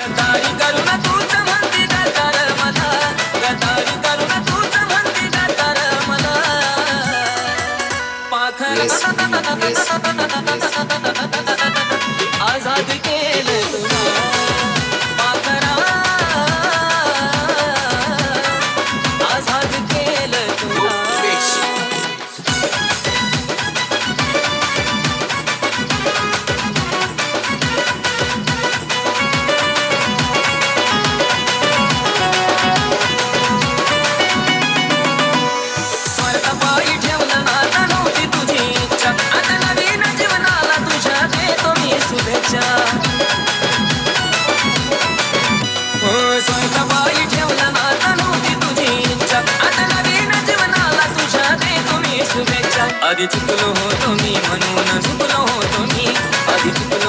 गदारी करून तूच म्हणती गदार मला, गदारी करून तूच म्हणती गदार मला. पाखरा आझाद केलं तुला, पाखरा आझाद केलं तुला. स्वार्थपायी ठेवलं नातं नव्हती तुझी इच्छा, आता नवीन जीवनाला तुझ्या देतो मी शुभेच्छा. हो स्वार्थपायी ठेवलं नातं नव्हती तुझी इच्छा, आता नवीन जीवनाला तुझ्या देतो मी शुभेच्छा. आधी चुकलो होतो मी म्हणून चुकलो होतो मी, आधी चुकलो